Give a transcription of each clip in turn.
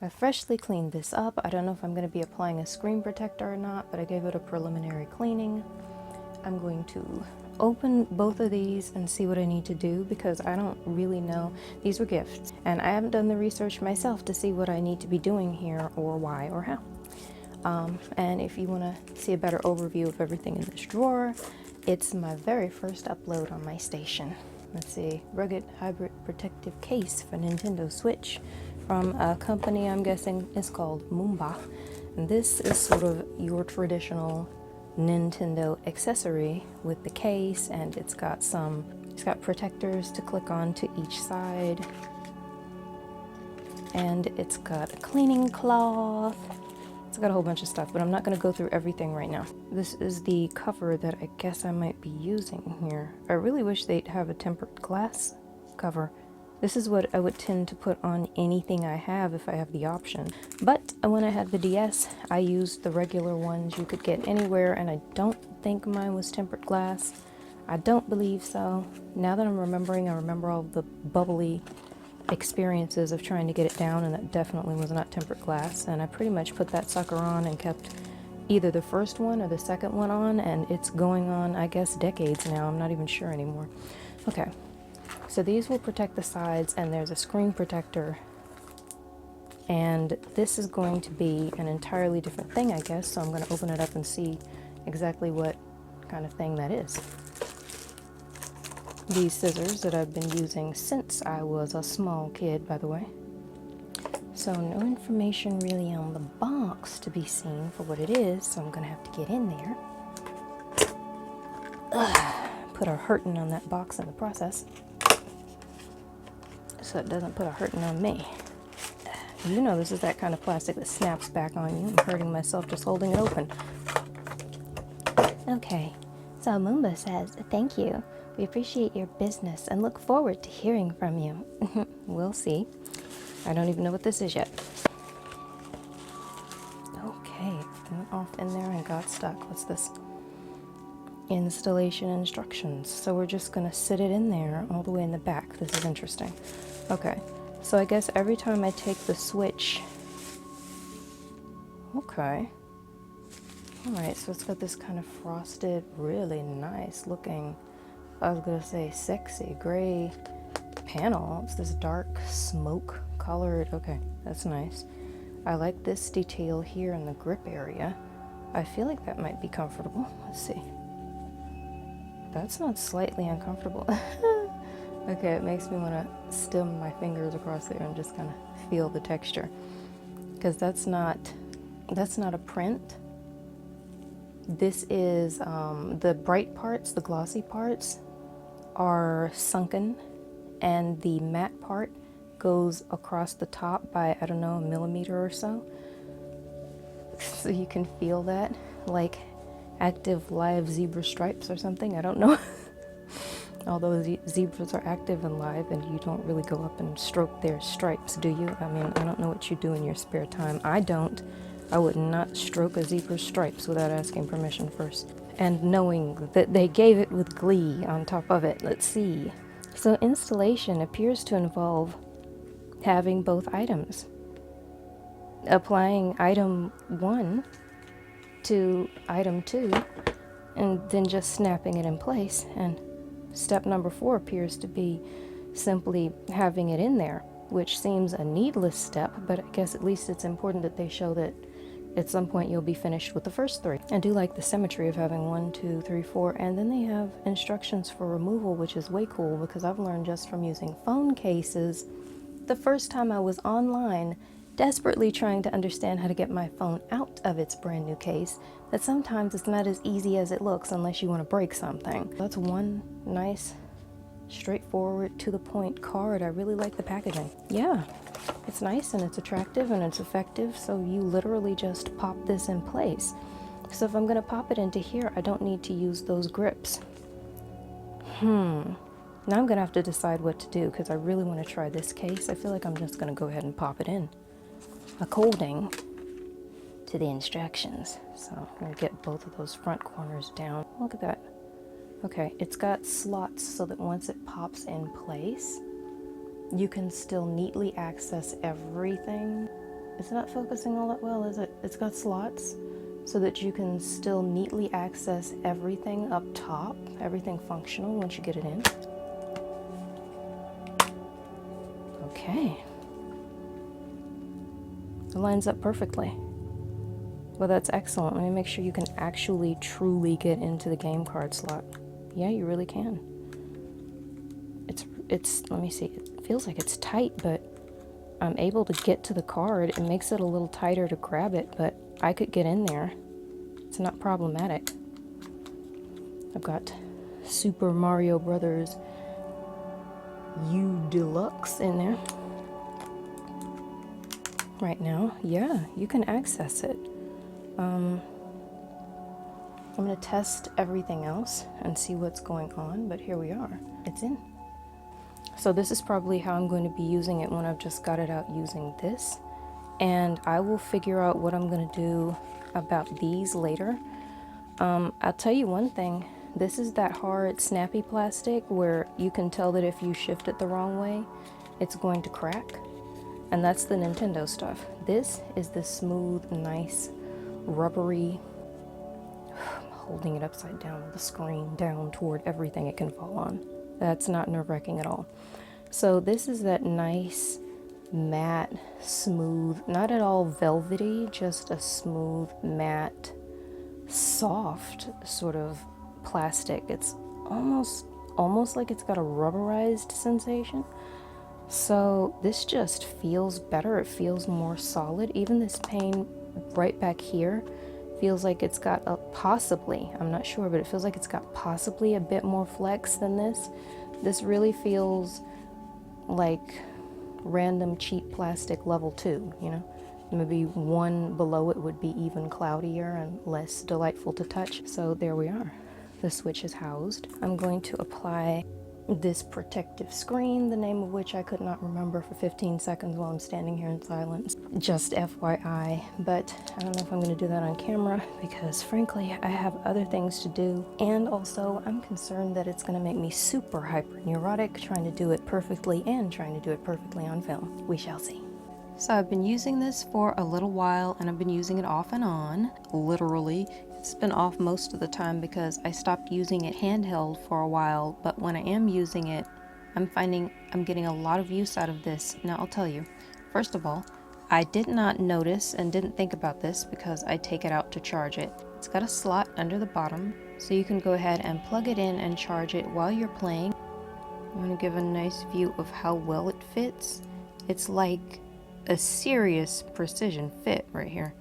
I freshly cleaned this up. I don't know if I'm going to be applying a screen protector or not, but I gave it a preliminary cleaning. I'm going to open both of these and see what I need to do because I don't really know. These were gifts, and I haven't done the research myself to see what I need to be doing here or why or how. And if you want to see a better overview of everything in this drawer, it's my very first upload on my station. Let's see, rugged hybrid protective case for Nintendo Switch from a company I'm guessing is called Mumba. And this is sort of your traditional Nintendo accessory with the case, and it's got protectors to click on to each side, and it's got a cleaning cloth. It's got a whole bunch of stuff, but I'm not going to go through everything right now. This is the cover that I guess I might be using here. I really wish they'd have a tempered glass cover. This is what I would tend to put on anything I have if I have the option. But when I had the DS, I used the regular ones you could get anywhere, and I don't think mine was tempered glass. I don't believe so. Now that I'm remembering, I remember all the bubbly experiences of trying to get it down, and that definitely was not tempered glass. And I pretty much put that sucker on and kept either the first one or the second one on, and it's going on, I guess, decades now. I'm not even sure anymore. Okay, so these will protect the sides, and there's a screen protector, and this is going to be an entirely different thing, I guess. So I'm going to open it up and see exactly what kind of thing that is. These scissors that I've been using since I was a small kid, by the way. So no information really on the box to be seen for what it is, so I'm gonna have to get in there. Put a hurtin' on that box in the process, so it doesn't put a hurtin' on me. You know this is that kind of plastic that snaps back on you. I'm hurting myself just holding it open. Okay, so Mumba says, thank you. We appreciate your business and look forward to hearing from you. We'll see. I don't even know what this is yet. Okay, it went off in there and got stuck. What's this? Installation instructions. So we're just gonna sit it in there all the way in the back. This is interesting. Okay, so I guess every time I take the switch. Okay. Alright, so it's got this kind of frosted, really nice looking, I was gonna say sexy gray panel. It's this dark smoke colored. Okay, that's nice. I like this detail here in the grip area. I feel like that might be comfortable. Let's see. That's not slightly uncomfortable. Okay, it makes me want to stem my fingers across there and just kind of feel the texture, because that's not a print. This is the bright parts, the glossy parts are sunken, and the matte part goes across the top by, I don't know, a millimeter or so. So you can feel that, like active live zebra stripes or something. I don't know. Although zebras are active and live, and you don't really go up and stroke their stripes, do you? I mean, I don't know what you do in your spare time. I don't. I would not stroke a zebra's stripes without asking permission first, and knowing that they gave it with glee on top of it. Let's see. So installation appears to involve having both items. Applying item 1 to item 2, and then just snapping it in place. And step number 4 appears to be simply having it in there, which seems a needless step, but I guess at least it's important that they show that at some point you'll be finished with the first 3. I do like the symmetry of having 1, 2, 3, 4, and then they have instructions for removal, which is way cool, because I've learned just from using phone cases the first time I was online desperately trying to understand how to get my phone out of its brand new case, that sometimes it's not as easy as it looks unless you want to break something. That's one nice, straightforward, to the point card. I really like the packaging. Yeah, it's nice and it's attractive and it's effective, so you literally just pop this in place. So if I'm going to pop it into here, I don't need to use those grips. Now I'm going to have to decide what to do, because I really want to try this case. I feel like I'm just going to go ahead and pop it in according to the instructions. So I'm going to get both of those front corners down. Look at that. Okay, it's got slots so that once it pops in place, you can still neatly access everything. It's not focusing all that well, is it? It's got slots so that you can still neatly access everything up top, everything functional once you get it in. Okay. It lines up perfectly. Well, that's excellent. Let me make sure you can actually truly get into the game card slot. Yeah, you really can. Let me see, it feels like it's tight, but I'm able to get to the card. It makes it a little tighter to grab it, but I could get in there. It's not problematic. I've got Super Mario Brothers U Deluxe in there right now. Yeah, you can access it. I'm gonna test everything else and see what's going on, but here we are. It's in. So this is probably how I'm going to be using it when I've just got it out using this. And I will figure out what I'm gonna do about these later. I'll tell you one thing. This is that hard, snappy plastic where you can tell that if you shift it the wrong way, it's going to crack. And that's the Nintendo stuff. This is the smooth, nice, rubbery. I'm holding it upside down with the screen down toward everything it can fall on. That's not nerve-wracking at all. So this is that nice, matte, smooth, not at all velvety, just a smooth, matte, soft sort of plastic. It's almost like it's got a rubberized sensation. So this just feels better. It feels more solid. Even this pane right back here feels like it's got a possibly, I'm not sure, but it feels like it's got possibly a bit more flex than this. This really feels like random cheap plastic level 2, you know? Maybe one below it would be even cloudier and less delightful to touch. So there we are. The Switch is housed. I'm going to apply this protective screen, the name of which I could not remember for 15 seconds while I'm standing here in silence. Just FYI, but I don't know if I'm going to do that on camera because frankly I have other things to do, and also I'm concerned that it's going to make me super hyper neurotic trying to do it perfectly and trying to do it perfectly on film. We shall see. So I've been using this for a little while and I've been using it off and on, literally. It's been off most of the time because I stopped using it handheld for a while, but when I am using it, I'm finding I'm getting a lot of use out of this. Now I'll tell you, first of all, I did not notice and didn't think about this because I take it out to charge it. It's got a slot under the bottom, so you can go ahead and plug it in and charge it while you're playing. I'm going to give a nice view of how well it fits. It's like a serious precision fit right here.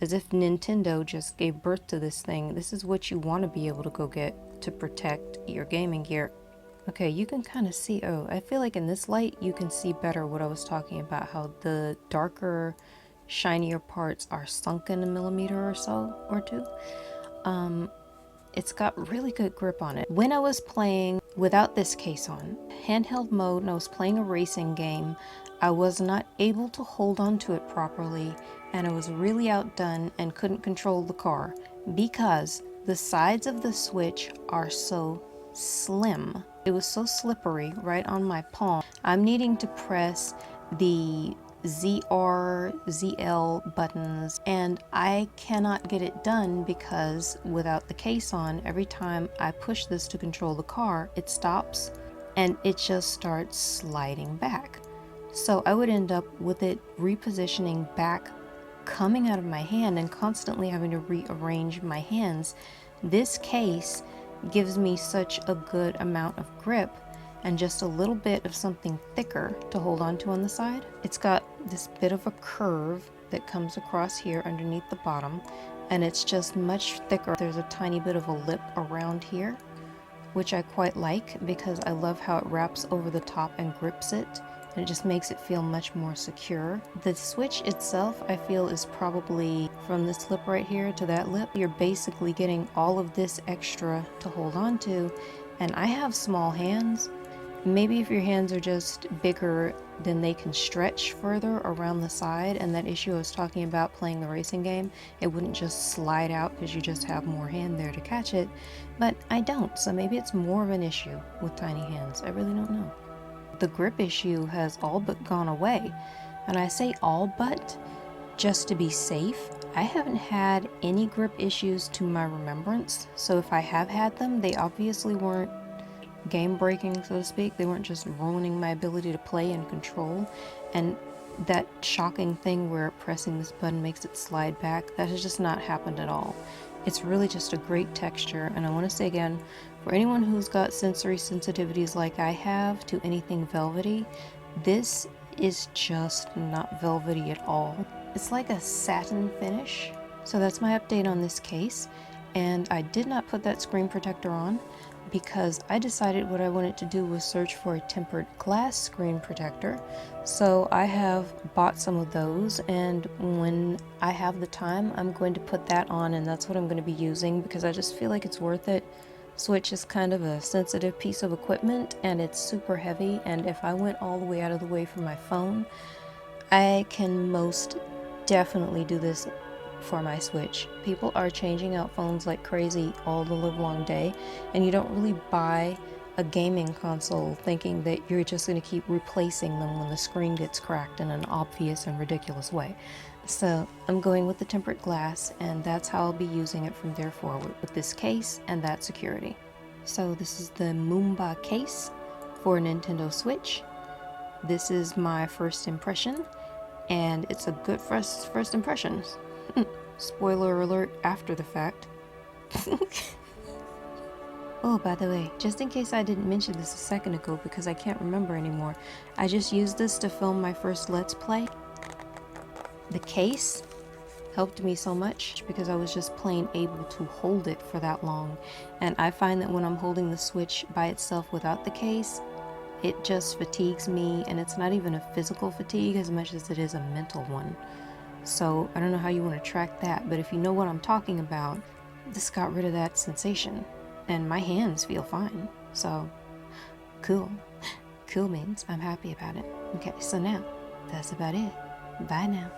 As if Nintendo just gave birth to this thing. This is what you want to be able to go get to protect your gaming gear. Okay, you can kind of see, oh, I feel like in this light you can see better what I was talking about, how the darker, shinier parts are sunken a millimeter or so, or two. It's got really good grip on it. When I was playing without this case on, handheld mode, and I was playing a racing game, I was not able to hold on to it properly, and I was really outdone and couldn't control the car because the sides of the Switch are so slim. It was so slippery right on my palm. I'm needing to press the ZR, ZL buttons, and I cannot get it done because without the case on, every time I push this to control the car, it stops and it just starts sliding back. So I would end up with it repositioning back, coming out of my hand, and constantly having to rearrange my hands. This case gives me such a good amount of grip and just a little bit of something thicker to hold on to on the side. It's got this bit of a curve that comes across here underneath the bottom, and it's just much thicker. There's a tiny bit of a lip around here, which I quite like because I love how it wraps over the top and grips it, and it just makes it feel much more secure. The Switch itself, I feel, is probably from this lip right here to that lip. You're basically getting all of this extra to hold on to, and I have small hands. Maybe if your hands are just bigger, then they can stretch further around the side, and that issue I was talking about playing the racing game, it wouldn't just slide out because you just have more hand there to catch it, but I don't, so maybe it's more of an issue with tiny hands. I really don't know. The grip issue has all but gone away. And I say all but just to be safe. I haven't had any grip issues to my remembrance, so if I have had them, they obviously weren't game breaking, so to speak. They weren't just ruining my ability to play and control. And that shocking thing where pressing this button makes it slide back, that has just not happened at all. It's really just a great texture, and I want to say again, for anyone who's got sensory sensitivities like I have to anything velvety, this is just not velvety at all. It's like a satin finish. So that's my update on this case, and I did not put that screen protector on because I decided what I wanted to do was search for a tempered glass screen protector. So I have bought some of those, and when I have the time, I'm going to put that on, and that's what I'm going to be using because I just feel like it's worth it. Switch is kind of a sensitive piece of equipment, and it's super heavy, and if I went all the way out of the way from my phone, I can most definitely do this for my Switch. People are changing out phones like crazy all the live long day, and you don't really buy a gaming console thinking that you're just going to keep replacing them when the screen gets cracked in an obvious and ridiculous way. So I'm going with the tempered glass, and that's how I'll be using it from there forward, with this case and that security. So this is the Mumba case for Nintendo Switch. This is my first impression, and it's a good first impression. Spoiler alert after the fact. Oh, by the way, just in case I didn't mention this a second ago because I can't remember anymore, I just used this to film my first Let's Play. The case helped me so much because I was just plain able to hold it for that long. And I find that when I'm holding the Switch by itself without the case, it just fatigues me, and it's not even a physical fatigue as much as it is a mental one. So I don't know how you want to track that, but if you know what I'm talking about, this got rid of that sensation, and my hands feel fine. So cool. Cool means I'm happy about it. Okay, so now that's about it. Bye now.